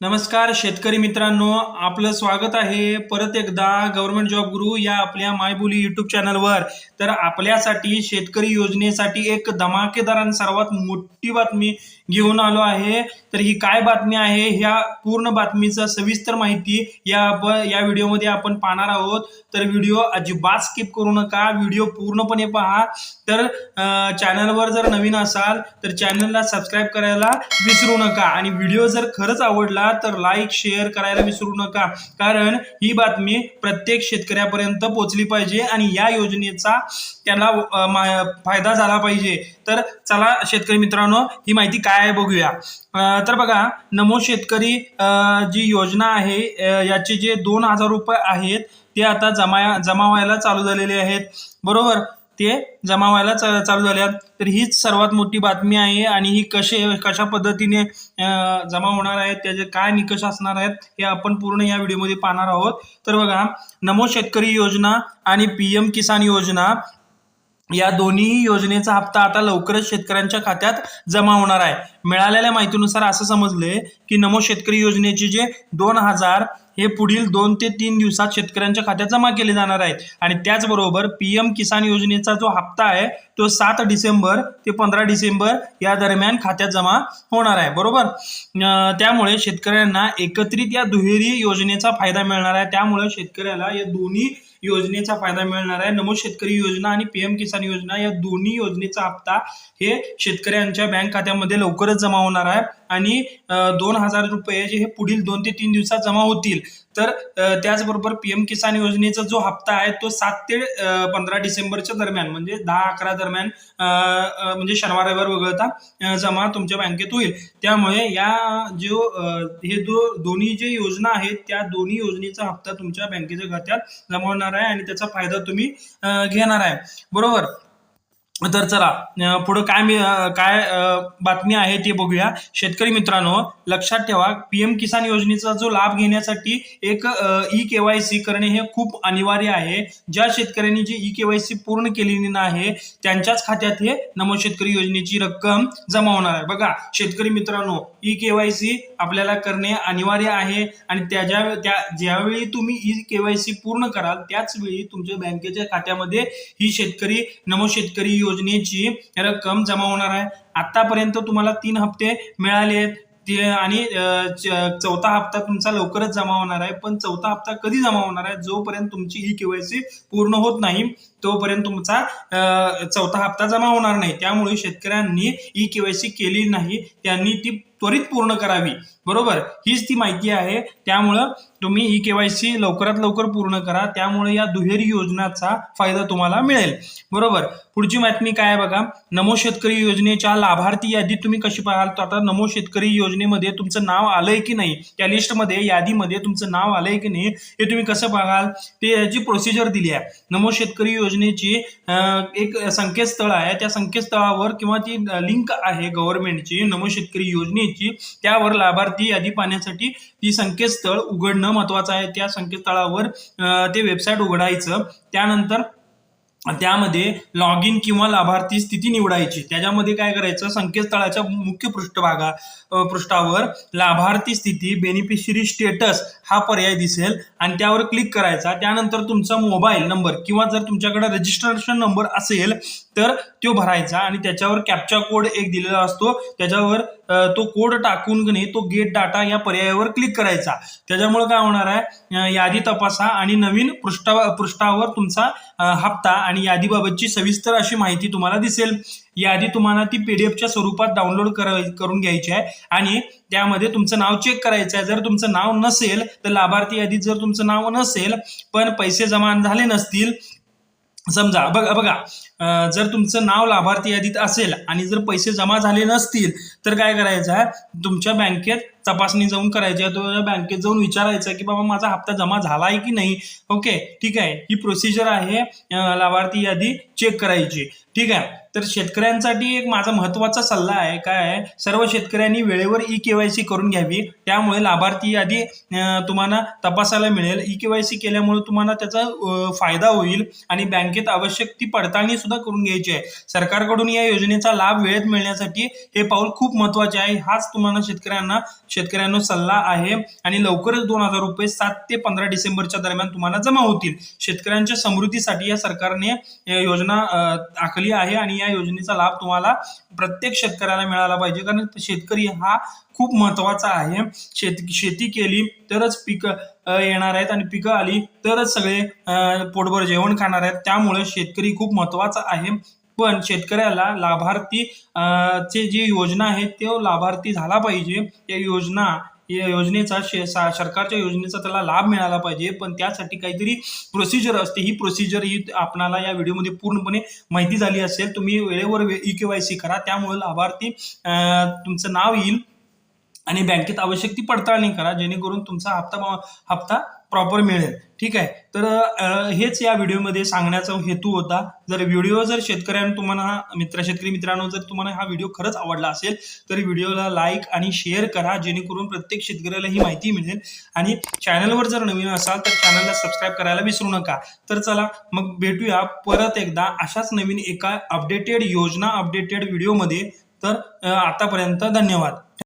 नमस्कार शेतकरी मित्रांनो, आपलं स्वागत आहे परत एकदा गव्हर्नमेंट जॉब गुरु या आपल्या मायबोली युट्यूब चॅनलवर. तर आपल्यासाठी शेतकरी योजनेसाठी एक धमाकेदार आणि सर्वात मोठी बातमी घेऊन आलो आहे. तर ही काय बातमी आहे, ह्या पूर्ण बातमीचं सविस्तर माहिती या व्हिडिओमध्ये आपण पाहणार आहोत. तर व्हिडिओ अजिबात स्किप करू नका, व्हिडिओ पूर्णपणे पहा. तर चॅनलवर जर नवीन असाल तर चॅनलला सबस्क्राईब करायला विसरू नका आणि व्हिडिओ जर खरंच आवडला तर लाईक शेअर करायला विसरू नका, कारण ही बातमी प्रत्येक शेतकऱ्यापर्यंत पोहोचली पाहिजे आणि या योजनेचा त्याला फायदा झाला पाहिजे. तर चला शेतकरी मित्रांनो, ही माहिती काय आहे बघूया. तर बघा, नमो शेतकरी जी योजना आहे याचे जे 2,000 रुपये आहेत ते आता जमा व्हायला चालू झालेले आहेत, बरोबर. ते जमा व्हायला चालू झाल्यात. तर हीच सर्वात मोठी बातमी आहे आणि ही कशा पद्धतीने जमा होणार आहेत, त्याचे काय निकष असणार आहेत हे आपण पूर्ण या व्हिडिओमध्ये पाहणार आहोत. तर बघा, नमो शेतकरी योजना आणि PM किसान योजना या दोन्ही योजनेचा हप्ता आता लवकरच शेतकऱ्यांच्या खात्यात जमा होणार आहे. मिळालेल्या माहितीनुसार असं समजले की नमो शेतकरी योजनेचे जे 2,000 हे पुढील 2 ते 3 दिवसात शेतकऱ्यांच्या खात्यात जमा केले जाणार आहेत. आणि त्याचबरोबर PM किसान योजनेचा जो हप्ता आहे तो 7 डिसेंबर ते 15 डिसेंबर या दरम्यान खात्यात जमा होणार आहे, बरोबर. त्यामुळे शेतकऱ्यांना एकत्रित या दुहेरी योजनेचा फायदा मिळणार आहे. त्यामुळे शेतकऱ्याला या दोन्ही योजनेचा फायदा मिळणार आहे. नमो शेतकरी योजना आणि PM किसान योजना या दोन्ही योजनेचा हप्ता हे शेतकऱ्यांच्या बँक खात्यामध्ये लवकरच जमा होणार आहे आणि 2,000 रुपये जे हे पुढील 2 ते 3 दिवसात जमा होतील. तर त्याचबरोबर PM किसान योजनेचा जो हप्ता आहे तो 7 ते 15 डिसेंबरच्या दरम्यान, म्हणजे 10-11 दरम्यान, म्हणजे शनिवार रविवार वगळता जमा तुमच्या बँकेत होईल. त्यामुळे हे दोन्ही जे योजना आहेत त्या दोन्ही योजनेचा हप्ता तुमच्या बँकेच्या खात्यात जमा होणार आहे आणि त्याचा फायदा तुम्ही घेणार आहे, बरोबर. तर चला पुढे काय बातमी आहे ते बघूया. शेतकरी मित्रांनो, लक्षात ठेवा, PM किसान योजनेचा जो लाभ घेण्यासाठी एक E-KYC करणे हे खूप अनिवार्य आहे. ज्या शेतकऱ्यांनी जी E-KYC पूर्ण केलेली नाही त्यांच्याच खात्यात हे नमो शेतकरी योजनेची रक्कम जमा होणार आहे. बघा शेतकरी मित्रांनो, E-KYC आपल्याला करणे अनिवार्य आहे आणि ज्यावेळी तुम्ही E-KYC पूर्ण कराल त्याच वेळी तुमच्या बँकेच्या खात्यामध्ये ही नमो शेतकरी योजनेची रक्कम जमा होणार आहे. आतापर्यंत तुम्हाला 3 हप्ते मिळाले आहेत आणि चौथा हप्ता तुमचा लवकरच जमा होणार आहे. पण चौथा हप्ता कधी जमा होणार आहे, जोपर्यंत तुमची E-KYC पूर्ण होत नाही तोपर्यंत तुमचा चौथा हप्ता जमा होणार नाही. त्यामुळे शेतकऱ्यांनी E-KYC केली नाही त्यांनी ती त्वरित पूर्ण करावी, बरोबर. हीच ती माहिती आहे. त्यामुळं तुम्ही E-KYC लवकरात लवकर पूर्ण करा, त्यामुळे या दुहेरी योजनेचा फायदा तुम्हाला मिळेल, बरोबर. पुढची बातमी काय आहे बघा, नमो शेतकरी योजनेच्या लाभार्थी यादी तुम्ही कशी पाहाल. तर आता नमो शेतकरी योजनेमध्ये तुमचं नाव आलंय की नाही, त्या लिस्टमध्ये यादीमध्ये तुमचं नाव आलंय की नाही हे तुम्ही कसं पाहाल, ते याची प्रोसिजर दिली आहे. नमो शेतकरी योजनेची एक संकेतस्थळ आहे, त्या संकेतस्थळावर किंवा ती लिंक आहे गव्हर्नमेंटची नमो शेतकरी योजनेची, त्यावर लाभार्थी यादी पाहण्यासाठी ती संकेतस्थळ उघडणं महत्वाचं आहे. त्या संकेतस्थळावर ते वेबसाईट उघडायचं, त्यानंतर त्यामध्ये लॉग इन किंवा लाभार्थी स्थिती निवडायची. त्याच्यामध्ये काय करायचं, संकेतस्थळाच्या मुख्य पृष्ठावर लाभार्थी स्थिती बेनिफिशरी स्टेटस हा पर्याय दिसेल आणि त्यावर क्लिक करायचा. त्यानंतर तुमचा मोबाईल नंबर किंवा जर तुमच्याकडे रजिस्ट्रेशन नंबर असेल तर तो भरायचा आणि त्याच्यावर कॅप्चा कोड एक दिलेला असतो, त्याच्यावर तो कोड टाकून तो गेट डाटा या पर्यायावर क्लिक करायचा. त्याच्यामुळे काय होणार आहे, यादी तपासा आणि नवीन पृष्ठावर तुमचा हप्ता आणि यादीबाबतची सविस्तर अशी माहिती तुम्हाला दिसेल. यादी तुम्हाला ती PDF स्वरूपात डाउनलोड करून घ्यायची आहे आणि त्यामध्ये तुमचं नाव चेक करायचं आहे. जर तुमचं नाव नसेल तर लाभार्थी यादीत जर तुमचं नाव नसेल पण पैसे जमा झाले नसतील, समजा बघा जर तुमचं नाव लाभार्थी यादीत असेल आणि जर पैसे जमा झाले नसतील तर काय करायचं आहे, तुमच्या बँकेत तपासणी जाऊन करायची आहे. तो बँकेत जाऊन विचारायचं की बाबा माझा हप्ता जमा झाला आहे की नाही. ओके, ठीक आहे, ही प्रोसिजर आहे लाभार्थी यादी चेक करायची, ठीक आहे. तर शेतकऱ्यांसाठी एक माझा महत्त्वाचा सल्ला आहे, काय आहे, सर्व शेतकऱ्यांनी वेळेवर ई-के-वाय-सी करून घ्यावी. त्यामुळे लाभार्थी यादी तुम्हाला तपासायला मिळेल. ई-के-वाय-सी केल्यामुळे तुम्हाला त्याचा फायदा होईल आणि बँकेत आवश्यक ती पडताळणी सुद्धा करून घ्यायची आहे. सरकारकडून या योजनेचा लाभ वेळेत मिळण्यासाठी हे पाऊल खूप महत्त्वाचे आहे. हाच तुम्हाला शेतकऱ्यांना सल्ला आहे आणि लवकरच 2,000 रुपये 7 ते 15 डिसेंबरच्या दरम्यान तुम्हाला जमा होतील. शेतकऱ्यांच्या समृद्धीसाठी या सरकारने योजना आखली आहे आणि या योजनेचा लाभ तुम्हाला प्रत्येक शेतकऱ्याला मिळाला पाहिजे, कारण शेतकरी हा खूप महत्वाचा आहे. शेती केली तरच पिकं येणार आहेत आणि पिकं आली तरच सगळे पोटभर जेवण खाणार आहेत. त्यामुळे शेतकरी खूप महत्वाचा आहे. पण शेतकऱ्याला लाभार्थी चे जी योजना आहे तो लाभार्थी झाला पाहिजे. या योजनेचा सरकारच्या योजनेचा त्याला लाभ मिळाला पाहिजे. पण त्यासाठी काहीतरी प्रोसिजर असते. ही प्रोसिजर आपणाला या व्हिडिओमध्ये पूर्णपणे माहिती झाली असेल. तुम्ही वेळेवर ई-के-वाय-सी करा, त्यामुळे लाभार्थी तुमचं नाव येईल आणि बँकेत आवश्यक ती पडताळणी करा, जेणेकरून तुमचा हप्ता प्रॉपर मिळेल. ठीक आहे. तर हेच या व्हिडिओमध्ये सांगण्याचा हेतू होता. जर व्हिडिओ तुम्हाला शेतकरी मित्रांनो, जर तुम्हाला हा व्हिडिओ खरंच आवडला असेल तर व्हिडिओला लाईक आणि शेअर करा, जेणेकरून प्रत्येक शेतकऱ्याला ही माहिती मिळेल. आणि चॅनलवर जर नवीन असाल तर चॅनलला सबस्क्राईब करायला विसरू नका. तर चला मग भेटूया परत एकदा अशाच नवीन एका अपडेटेड व्हिडिओमध्ये. तर आतापर्यंत धन्यवाद.